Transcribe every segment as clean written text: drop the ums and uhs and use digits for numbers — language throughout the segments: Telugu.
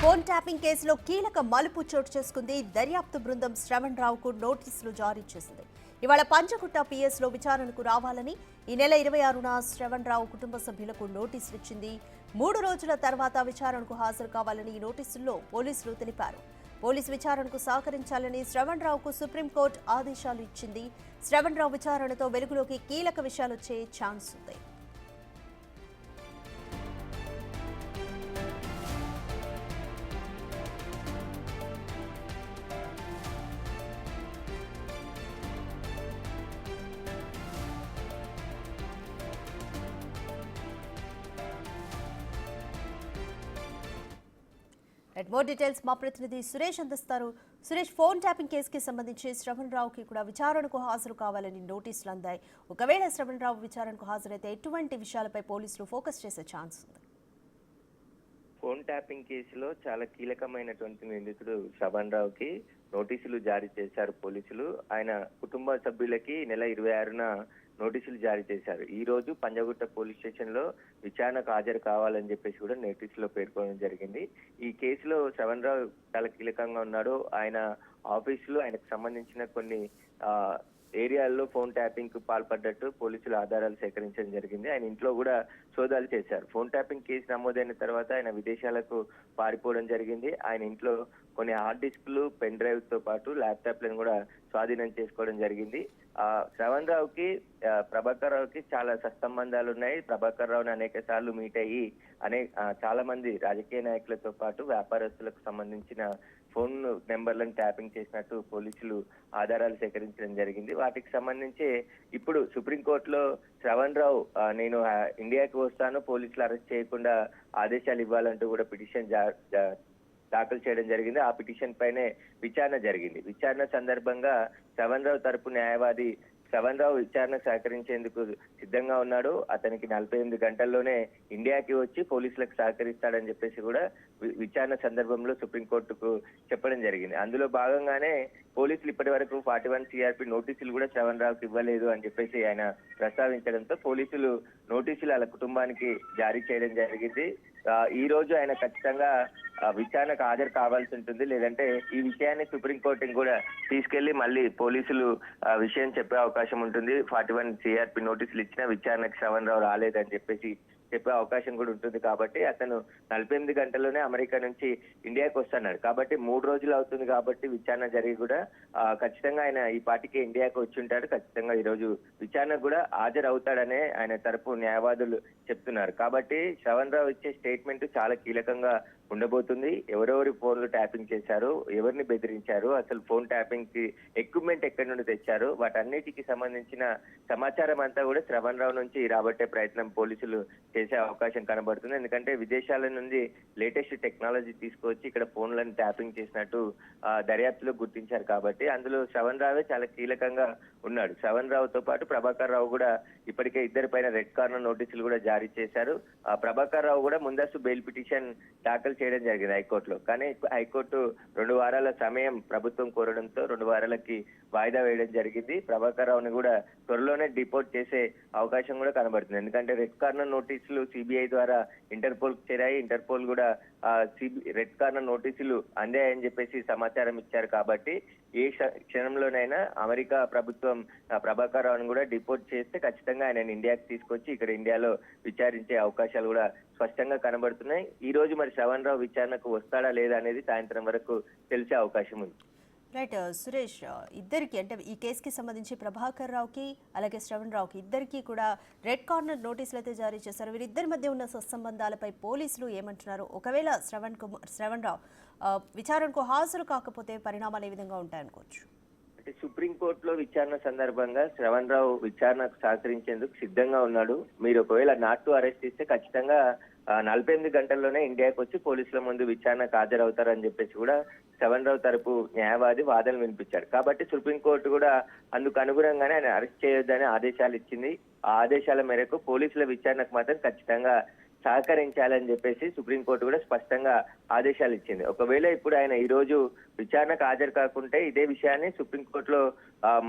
ఫోన్ ట్యాపింగ్ కేసులో కీలక మలుపు చోటు చేసుకుంది. దర్యాప్తు బృందం శ్రవణ్ రావుకు నోటీసులు జారీ చేసింది. ఇవాళ పంచగుట్ట పిఎస్లో విచారణకు రావాలని ఈ నెల 26న శ్రవణ్ రావు కుటుంబ సభ్యులకు నోటీసులు ఇచ్చింది. 3 రోజుల తర్వాత విచారణకు హాజరు కావాలని ఈ నోటీసుల్లో పోలీసులు తెలిపారు. పోలీసు విచారణకు సహకరించాలని శ్రవణ్ రావుకు సుప్రీంకోర్టు ఆదేశాలు ఇచ్చింది. శ్రవణ్ రావు విచారణతో వెలుగులోకి కీలక విషయాలు వచ్చే ఛాన్స్ ఉంది. మోర్ డీటెయిల్స్ మా ప్రతినిధి సురేష్ అందిస్తారు. సురేష్, ఫోన్ ట్యాపింగ్ కేసుకి సంబంధించి శ్రవణ్ రావుకి కూడా విచారణకు హాజరు కావాలని నోటీసులు అందాయి. ఒకవేళ శ్రవణ్ రావు విచారణకు హాజరైతే ఎటువంటి విషయాలపై పోలీసులు ఫోకస్ చేసే ఛాన్స్ ఉంది? ఫోన్ ట్యాపింగ్ కేసులో చాలా కీలకమైనటువంటి నిందితుడు శ్రవణ్ రావుకి నోటీసులు జారీ చేశారు పోలీసులు. ఆయన కుటుంబ సభ్యులకి నెల 26న నోటీసులు జారీ చేశారు. ఈ రోజు పంజగుట్ట పోలీస్ స్టేషన్ లో విచారణకు హాజరు కావాలని చెప్పేసి కూడా నోటీసులో పేర్కొనడం జరిగింది. ఈ కేసులో శ్రవణ్ రావు చాలా కీలకంగా ఉన్నాడు. ఆయన ఆఫీసులో ఆయనకు సంబంధించిన కొన్ని ఏరియాల్లో ఫోన్ ట్యాపింగ్ కు పాల్పడ్డట్టు పోలీసులు ఆధారాలు సేకరించడం జరిగింది. ఆయన ఇంట్లో కూడా సోదాలు చేశారు. ఫోన్ ట్యాపింగ్ కేసు నమోదైన తర్వాత ఆయన విదేశాలకు పారిపోవడం జరిగింది. ఆయన ఇంట్లో కొన్ని హార్డ్ డిస్క్లు, పెన్ డ్రైవ్ తో పాటు ల్యాప్టాప్లను కూడా స్వాధీనం చేసుకోవడం జరిగింది. శ్రవణ్ రావుకి ప్రభాకర్ రావుకి చాలా సత్సంబంధాలు ఉన్నాయి. ప్రభాకర్ రావుని అనేక సార్లు మీట్ అయ్యి చాలా మంది రాజకీయ నాయకులతో పాటు వ్యాపారస్తులకు సంబంధించిన ఫోన్ నెంబర్లను ట్యాపింగ్ చేసినట్టు పోలీసులు ఆధారాలు సేకరించడం జరిగింది. వాటికి సంబంధించి ఇప్పుడు సుప్రీంకోర్టులో శ్రవణ్ రావు నేను ఇండియాకి వస్తాను, పోలీసులు అరెస్ట్ చేయకుండా ఆదేశాలు ఇవ్వాలంటూ కూడా పిటిషన్ దాఖలు చేయడం జరిగింది. ఆ పిటిషన్ పైనే విచారణ జరిగింది. విచారణ సందర్భంగా శ్రవణ్ రావు తరపు న్యాయవాది శ్రవణ్ రావు విచారణ సహకరించేందుకు సిద్ధంగా ఉన్నాడు. అతనికి 48 గంటల్లోనే ఇండియాకి వచ్చి పోలీసులకు సహకరిస్తాడని చెప్పేసి కూడా విచారణ సందర్భంలో సుప్రీంకోర్టుకు చెప్పడం జరిగింది. అందులో భాగంగానే పోలీసులు ఇప్పటి వరకు 41 CRP నోటీసులు కూడా శ్రవణ్ రావుకి ఇవ్వలేదు అని చెప్పేసి ఆయన ప్రస్తావించడంతో పోలీసులు నోటీసులు వాళ్ళ కుటుంబానికి జారీ చేయడం జరిగింది. ఈ రోజు ఆయన ఖచ్చితంగా విచారణకు హాజరు కావాల్సి ఉంటుంది. లేదంటే ఈ విషయాన్ని సుప్రీంకోర్టుకి కూడా తీసుకెళ్లి మళ్ళీ పోలీసులు విషయం చెప్పే అవకాశం ఉంటుంది. 41 CRP నోటీసులు ఇచ్చిన విచారణకు శ్రవణ్ రావు రాలేదని చెప్పేసి చెప్పే అవకాశం కూడా ఉంటుంది. కాబట్టి అతను 48 గంటల్లోనే అమెరికా నుంచి ఇండియాకి వస్తున్నాడు. కాబట్టి 3 రోజులు అవుతుంది. కాబట్టి విచారణ జరిగి కూడా ఖచ్చితంగా ఆయన ఈ పార్టీకి ఇండియాకి వచ్చి ఉంటాడు. ఖచ్చితంగా ఈ రోజు విచారణకు కూడా హాజరవుతాడనే ఆయన తరపు న్యాయవాదులు చెప్తున్నారు. కాబట్టి శ్రవణ్ రావు ఇచ్చే స్టేట్మెంట్ చాలా కీలకంగా ఉండబోతుంది. ఎవరెవరి ఫోన్లు ట్యాపింగ్ చేశారు, ఎవరిని బెదిరించారు, అసలు ఫోన్ ట్యాపింగ్ కి ఎక్విప్మెంట్ ఎక్కడి నుండి తెచ్చారు, వాటన్నిటికి సంబంధించిన సమాచారం అంతా కూడా శ్రవణ్ రావు నుంచి రాబట్టే ప్రయత్నం పోలీసులు చేసే అవకాశం కనబడుతుంది. ఎందుకంటే విదేశాల నుండి లేటెస్ట్ టెక్నాలజీ తీసుకొచ్చి ఇక్కడ ఫోన్లను ట్యాపింగ్ చేసినట్టు దర్యాప్తులో గుర్తించారు. కాబట్టి అందులో శ్రవణ్ రావే చాలా కీలకంగా ఉన్నాడు. శ్రవణ్ రావుతో పాటు ప్రభాకర్ రావు కూడా ఇప్పటికే ఇద్దరి పైన రెడ్ కార్నర్ నోటీసులు కూడా జారీ చేశారు. ప్రభాకర్ రావు కూడా ముందస్తు బెయిల్ పిటిషన్ దాఖలు చేయడం జరిగింది హైకోర్టులో. కానీ హైకోర్టు 2 వారాల సమయం ప్రభుత్వం కోరడంతో 2 వారాలకి వాయిదా వేయడం జరిగింది. ప్రభాకర్ రావుని కూడా త్వరలోనే డిపోర్ట్ చేసే అవకాశం కూడా కనబడుతుంది. ఎందుకంటే రెడ్ కార్నర్ నోటీసులు సిబిఐ ద్వారా ఇంటర్పోల్ కు చేరాయి. ఇంటర్పోల్ కూడా రెడ్ కార్నర్ నోటీసులు అందాయని చెప్పేసి సమాచారం ఇచ్చారు. కాబట్టి ఏ క్షణంలోనైనా అమెరికా ప్రభుత్వం ప్రభాకర్ రావుని కూడా డిపోర్ట్ చేస్తే ఖచ్చితంగా ఆయన ఇండియాకి తీసుకొచ్చి ఇక్కడ ఇండియాలో విచారించే అవకాశాలు కూడా స్పష్టంగా కనబడుతున్నాయి. ఈ రోజు మరి శ్రవణ్ రావు విచారణకు వస్తాడా లేదా అనేది సాయంత్రం వరకు తెలిసే అవకాశం ఉంది. రైట్ సురేష్, ఇద్దరికి అంటే ఈ కేసుకి సంబంధించి ప్రభాకర్ రావుకి అలాగే శ్రవణ్ రావుకి ఇద్దరికి కూడా రెడ్ కార్నర్ నోటీసులు అయితే జారీ చేశారు. వీరిద్దరి మధ్య ఉన్న సత్సంబంధాలపై పోలీసులు ఏమంటున్నారు? ఒకవేళ శ్రవణ్ రావు విచారణకు హాజరు కాకపోతే పరిణామాలు ఏ విధంగా ఉంటాయనుకోవచ్చు? అంటే సుప్రీంకోర్టులో విచారణ సందర్భంగా శ్రవణ్ రావు విచారణకు సహకరించేందుకు సిద్ధంగా ఉన్నాడు. మీరు ఒకవేళ నాట్ టు అరెస్ట్ ఇస్తే ఖచ్చితంగా 48 గంటల్లోనే ఇండియాకి వచ్చి పోలీసుల ముందు విచారణకు హాజరవుతారని చెప్పేసి కూడా శ్రవణ్ రావు తరపు న్యాయవాది వాదనలు వినిపించాడు. కాబట్టి సుప్రీంకోర్టు కూడా అందుకు అనుగుణంగానే ఆయన అరెస్ట్ చేయొద్దని ఆదేశాలు ఇచ్చింది. ఆ ఆదేశాల మేరకు పోలీసుల విచారణకు మాత్రం ఖచ్చితంగా సహకరించాలని చెప్పేసి సుప్రీంకోర్టు కూడా స్పష్టంగా ఆదేశాలు ఇచ్చింది. ఒకవేళ ఇప్పుడు ఆయన ఈ రోజు విచారణకు హాజరు కాకుంటే ఇదే విషయాన్ని సుప్రీంకోర్టులో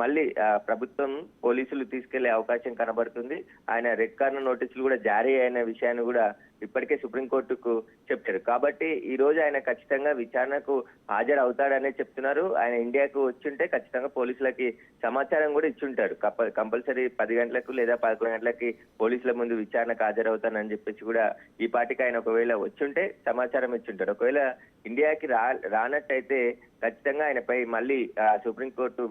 మళ్ళీ ప్రభుత్వం పోలీసులు తీసుకెళ్లే అవకాశం కనబడుతుంది. ఆయన రెడ్ కార్నర్ నోటీసులు కూడా జారీ అయిన విషయాన్ని కూడా ఇప్పటికే సుప్రీంకోర్టుకు చెప్పారు. కాబట్టి ఈ రోజు ఆయన ఖచ్చితంగా విచారణకు హాజరు అవుతాడనే చెప్తున్నారు. ఆయన ఇండియాకు వచ్చుంటే ఖచ్చితంగా పోలీసులకి సమాచారం కూడా ఇచ్చుంటాడు. కంపల్సరీ 10 గంటలకు లేదా 11 గంటలకి పోలీసుల ముందు విచారణకు హాజరవుతానని చెప్పేసి కూడా ఈ పాటికి ఆయన ఒకవేళ వచ్చుంటే సమాచారం ఇచ్చుంటాడు. ఒకవేళ ఇండియాకి రానట్టయితే ఖచ్చితంగా ఆయనపై మళ్ళీ సుప్రీంకోర్టు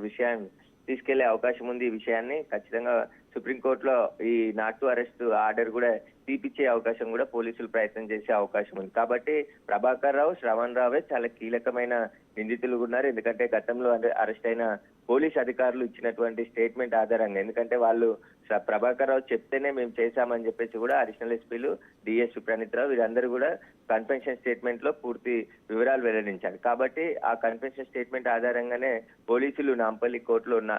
విషయాన్ని తీసుకెళ్లే అవకాశం ఉంది. ఈ విషయాన్ని ఖచ్చితంగా సుప్రీంకోర్టులో ఈ నాట్ టు అరెస్ట్ ఆర్డర్ కూడా తీపిచ్చే అవకాశం కూడా పోలీసులు ప్రయత్నం చేసే అవకాశం ఉంది. కాబట్టి ప్రభాకర్ రావు, శ్రవణ్ రావే చాలా కీలకమైన నిందితులు ఉన్నారు. ఎందుకంటే గతంలో అరెస్ట్ అయిన పోలీస్ అధికారులు ఇచ్చినటువంటి స్టేట్మెంట్ ఆధారంగా, ఎందుకంటే వాళ్ళు ప్రభాకర్ రావు చెప్తేనే మేము చేశామని చెప్పేసి కూడా అడిషనల్ ఎస్పీలు, డిఎస్పీ ప్రణీత్ రావు వీరందరూ కూడా కన్ఫెషన్ స్టేట్మెంట్ లో పూర్తి వివరాలు వెల్లడించారు. కాబట్టి ఆ కన్ఫెషన్ స్టేట్మెంట్ ఆధారంగానే పోలీసులు నాంపల్లి కోర్టులో ఉన్న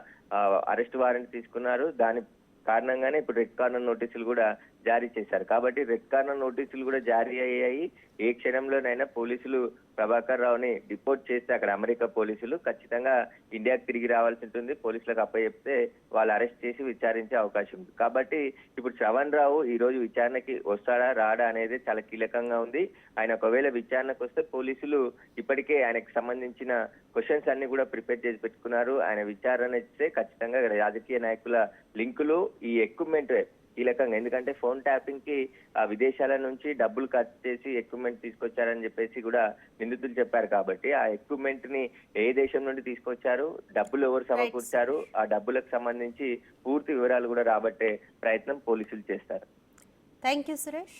అరెస్ట్ వారెంట్ తీసుకున్నారు. దాని కారణంగానే ఇప్పుడు రెడ్ కార్నర్ నోటీసులు కూడా జారీ చేశారు. కాబట్టి రెడ్ కార్నర్ నోటీసులు కూడా జారీ అయ్యాయి. ఏ క్షణంలోనైనా పోలీసులు ప్రభాకర్ రావుని డిపోర్ట్ చేస్తే అక్కడ అమెరికా పోలీసులు ఖచ్చితంగా ఇండియాకి తిరిగి రావాల్సి ఉంటుంది. పోలీసులకు అప్పచెప్తే వాళ్ళు అరెస్ట్ చేసి విచారించే అవకాశం ఉంది. కాబట్టి ఇప్పుడు శ్రవణ్ రావు ఈ రోజు విచారణకి వస్తాడా రాడా అనేది చాలా కీలకంగా ఉంది. ఆయన ఒకవేళ విచారణకు వస్తే పోలీసులు ఇప్పటికే ఆయనకు సంబంధించిన క్వశ్చన్స్ అన్ని కూడా ప్రిపేర్ చేసి పెట్టుకున్నారు. ఆయన విచారణ ఇస్తే ఖచ్చితంగా రాజకీయ నాయకుల లింకులు, ఈ ఎక్విప్మెంట్ కీలకంగా, ఎందుకంటే ఫోన్ ట్యాపింగ్ కి విదేశాల నుంచి డబ్బులు ఖర్చు చేసి ఎక్విప్మెంట్ తీసుకొచ్చారని చెప్పేసి కూడా నిందితులు చెప్పారు. కాబట్టి ఆ ఎక్విప్మెంట్ ని ఏ దేశం నుండి తీసుకొచ్చారు, డబ్బులు ఎవరు సమకూర్చారు, ఆ డబ్బులకు సంబంధించి పూర్తి వివరాలు కూడా రాబట్టే ప్రయత్నం పోలీసులు చేస్తారు. Thank you Suresh.